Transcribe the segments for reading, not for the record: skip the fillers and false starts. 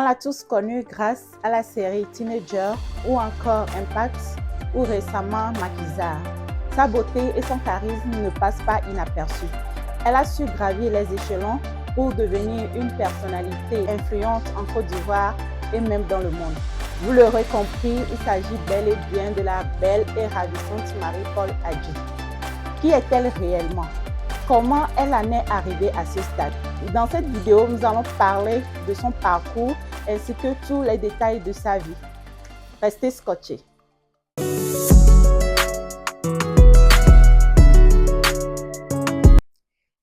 On l'a tous connue grâce à la série Teenager ou encore Impact ou récemment Maquisard. Sa beauté et son charisme ne passent pas inaperçus. Elle a su gravir les échelons pour devenir une personnalité influente en Côte d'Ivoire et même dans le monde. Vous l'aurez compris, il s'agit bel et bien de la belle et ravissante Marie-Paul Adjei. Qui est-elle réellement? Comment elle en est arrivée à ce stade? Dans cette vidéo, nous allons parler de son parcours ainsi que tous les détails de sa vie. Restez scotchés.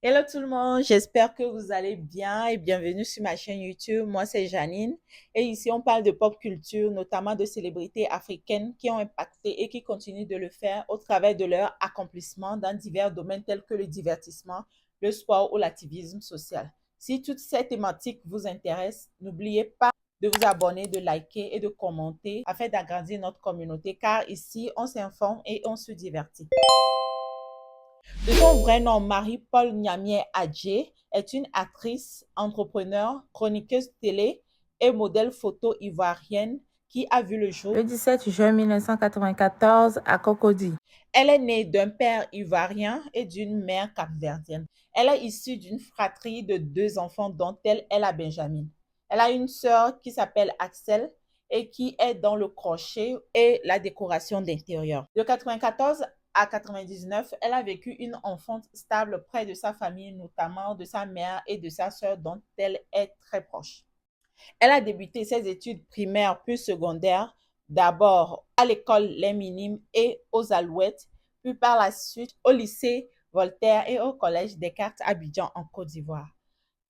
Hello tout le monde, j'espère que vous allez bien et bienvenue sur ma chaîne YouTube. Moi c'est Janine et ici on parle de pop culture, notamment de célébrités africaines qui ont impacté et qui continuent de le faire au travers de leur accomplissement dans divers domaines tels que le divertissement, le sport ou l'activisme social. Si toutes ces thématiques vous intéressent, n'oubliez pas de vous abonner, de liker et de commenter afin d'agrandir notre communauté car ici on s'informe et on se divertit. De son vrai nom, Marie-Paul Nyamier Adjei est une actrice, entrepreneur, chroniqueuse télé et modèle photo ivoirienne qui a vu le jour le 17 juin 1994 à Cocody. Elle est née d'un père ivoirien et d'une mère capverdienne. Elle est issue d'une fratrie de 2 enfants dont elle est la Benjamin. Elle a une sœur qui s'appelle Axel et qui est dans le crochet et la décoration d'intérieur. De 94 à 99, elle a vécu une enfance stable près de sa famille, notamment de sa mère et de sa sœur dont elle est très proche. Elle a débuté ses études primaires puis secondaires, d'abord à l'école Les Minimes et aux Alouettes, puis par la suite au lycée Voltaire et au collège Descartes à Abidjan en Côte d'Ivoire.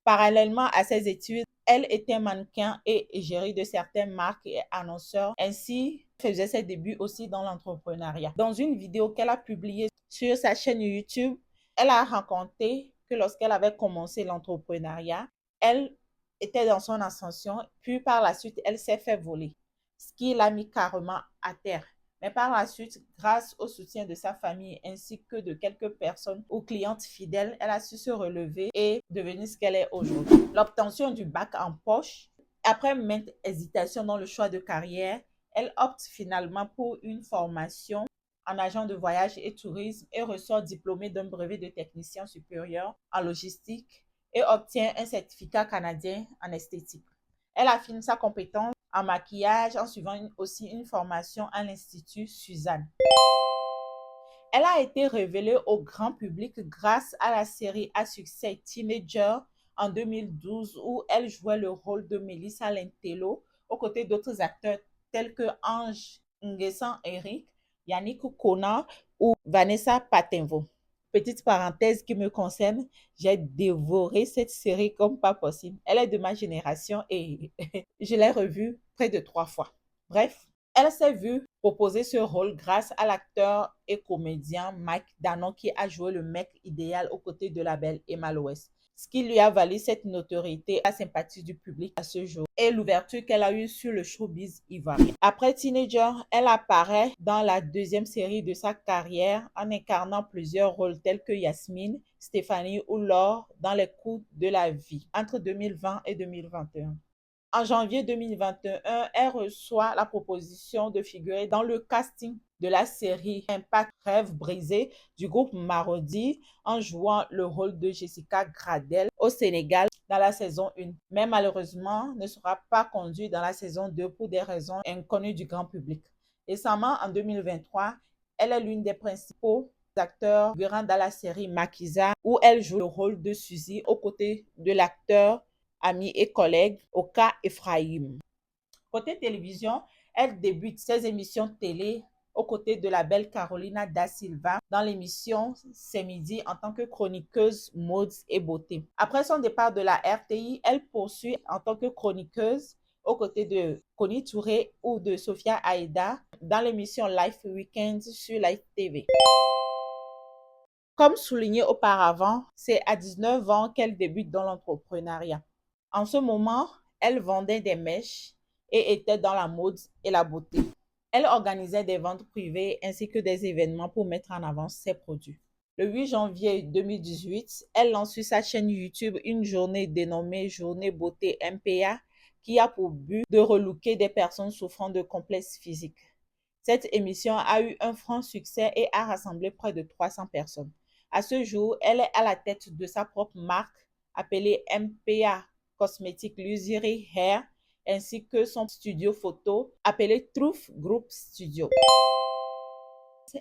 Parallèlement à ses études, elle était mannequin et égérie de certaines marques et annonceurs. Ainsi, faisait ses débuts aussi dans l'entrepreneuriat. Dans une vidéo qu'elle a publiée sur sa chaîne YouTube, elle a raconté que lorsqu'elle avait commencé l'entrepreneuriat, elle était dans son ascension, puis par la suite, elle s'est fait voler, ce qui l'a mis carrément à terre. Mais par la suite, grâce au soutien de sa famille ainsi que de quelques personnes ou clientes fidèles, elle a su se relever et devenir ce qu'elle est aujourd'hui. L'obtention du bac en poche, après maintes hésitations dans le choix de carrière, elle opte finalement pour une formation en agent de voyage et tourisme et ressort diplômée d'un brevet de technicien supérieur en logistique et obtient un certificat canadien en esthétique. Elle affine sa compétence en maquillage en suivant aussi une formation à l'Institut Suzanne. Elle a été révélée au grand public grâce à la série à succès Teenager en 2012 où elle jouait le rôle de Melissa Lentello aux côtés d'autres acteurs tels que Ange Nguessan Eric, Yannick Kona ou Vanessa Patenvo. Petite parenthèse qui me concerne, j'ai dévoré cette série comme pas possible. Elle est de ma génération et je l'ai revue près de 3 fois. Bref, elle s'est vue proposer ce rôle grâce à l'acteur et comédien Mike Danon qui a joué le mec idéal aux côtés de la belle Emma Loès, ce qui lui a valu cette notoriété et la sympathie du public à ce jour et l'ouverture qu'elle a eue sur le showbiz ivoirien. Après Teenager, elle apparaît dans la deuxième série de sa carrière en incarnant plusieurs rôles tels que Yasmine, Stéphanie ou Laure dans Les coups de la vie entre 2020 et 2021. En janvier 2021, elle reçoit la proposition de figurer dans le casting de la série Impact Rêve brisé du groupe Marodi en jouant le rôle de Jessica Gradel au Sénégal dans la saison 1. Mais malheureusement, ne sera pas conduite dans la saison 2 pour des raisons inconnues du grand public. Récemment, en 2023, elle est l'une des principaux acteurs figurant dans la série Maquisard où elle joue le rôle de Suzy aux côtés de l'acteur ami et collègue Oka Ephraim. Côté télévision, elle débute ses émissions télé aux côtés de la belle Carolina Da Silva dans l'émission C'est midi en tant que chroniqueuse mode et beauté. Après son départ de la RTI, elle poursuit en tant que chroniqueuse aux côtés de Connie Touré ou de Sophia Aïda dans l'émission Life Weekend sur Life TV. Comme souligné auparavant, c'est à 19 ans qu'elle débute dans l'entrepreneuriat. En ce moment, elle vendait des mèches et était dans la mode et la beauté. Elle organisait des ventes privées ainsi que des événements pour mettre en avant ses produits. Le 8 janvier 2018, elle lance sur sa chaîne YouTube une journée dénommée Journée Beauté MPA qui a pour but de relooker des personnes souffrant de complexes physiques. Cette émission a eu un franc succès et a rassemblé près de 300 personnes. À ce jour, elle est à la tête de sa propre marque appelée MPA Cosmetic Luxury Hair, ainsi que son studio photo appelé Truth Group Studio.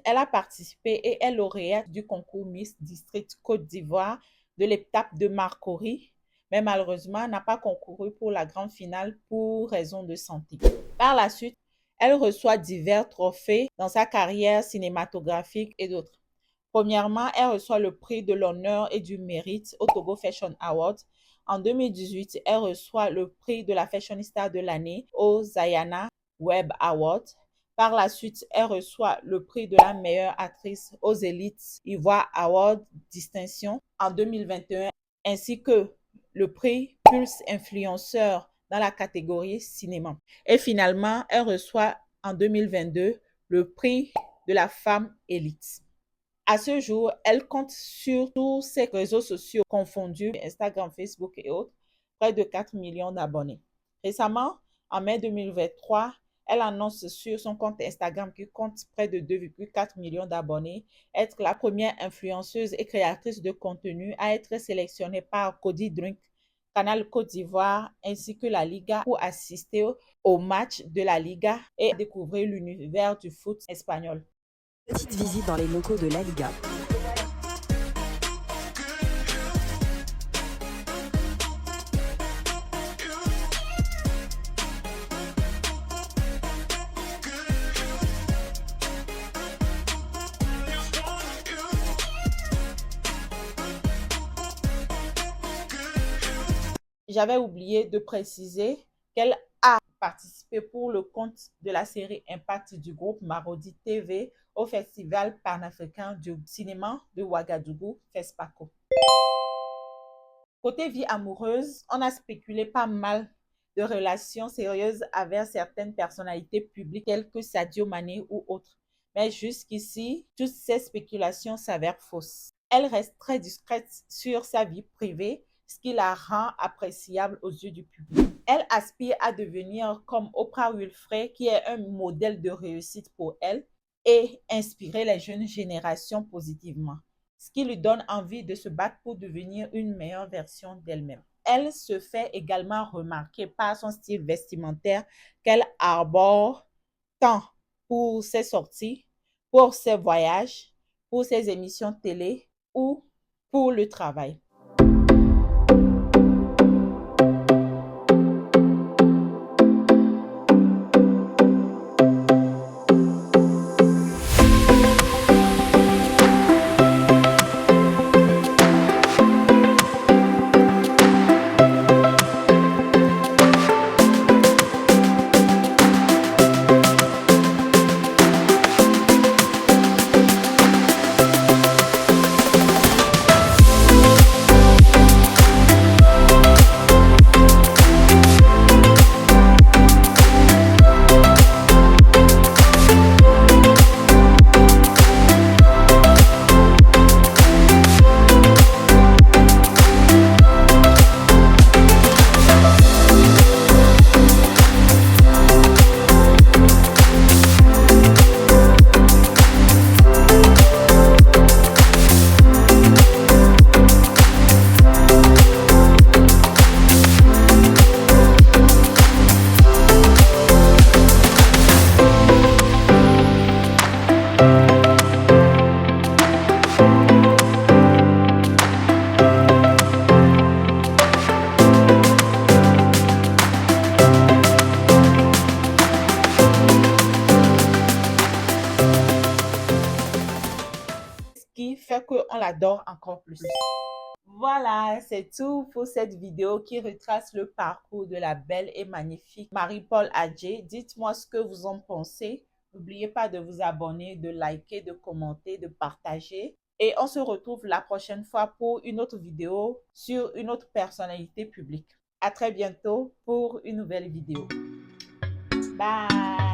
Elle a participé et est lauréate du concours Miss District Côte d'Ivoire de l'étape de Marcory, mais malheureusement n'a pas concouru pour la grande finale pour raison de santé. Par la suite, elle reçoit divers trophées dans sa carrière cinématographique et d'autres. Premièrement, elle reçoit le prix de l'honneur et du mérite au Togo Fashion Awards. En 2018, elle reçoit le prix de la fashionista de l'année au Zayana Web Awards. Par la suite, elle reçoit le prix de la meilleure actrice aux Élites Ivoire Award Distinction en 2021, ainsi que le prix Pulse Influenceur dans la catégorie cinéma. Et finalement, elle reçoit en 2022 le prix de la femme élite. À ce jour, elle compte sur tous ses réseaux sociaux confondus, Instagram, Facebook et autres, près de 4 millions d'abonnés. Récemment, en mai 2023, elle annonce sur son compte Instagram qui compte près de 2,4 millions d'abonnés être la première influenceuse et créatrice de contenu à être sélectionnée par Cody Drink, Canal Côte d'Ivoire ainsi que la Liga pour assister au match de la Liga et découvrir l'univers du foot espagnol. Petite visite dans les locaux de la Liga. J'avais oublié de préciser qu'elle a participé pour le compte de la série Impact du groupe Marodi TV au Festival panafricain du cinéma de Ouagadougou, FESPACO. Côté vie amoureuse, on a spéculé pas mal de relations sérieuses avec certaines personnalités publiques telles que Sadio Mané ou autres. Mais jusqu'ici, toutes ces spéculations s'avèrent fausses. Elle reste très discrète sur sa vie privée, ce qui la rend appréciable aux yeux du public. Elle aspire à devenir comme Oprah Winfrey, qui est un modèle de réussite pour elle, et inspirer les jeunes générations positivement, ce qui lui donne envie de se battre pour devenir une meilleure version d'elle-même. Elle se fait également remarquer par son style vestimentaire qu'elle arbore tant pour ses sorties, pour ses voyages, pour ses émissions télé ou pour le travail. Qui fait qu'on l'adore encore plus. Voilà, c'est tout pour cette vidéo qui retrace le parcours de la belle et magnifique Marie-Paul Adjei. Dites-moi ce que vous en pensez. N'oubliez pas de vous abonner, de liker, de commenter, de partager. Et on se retrouve la prochaine fois pour une autre vidéo sur une autre personnalité publique. À très bientôt pour une nouvelle vidéo. Bye!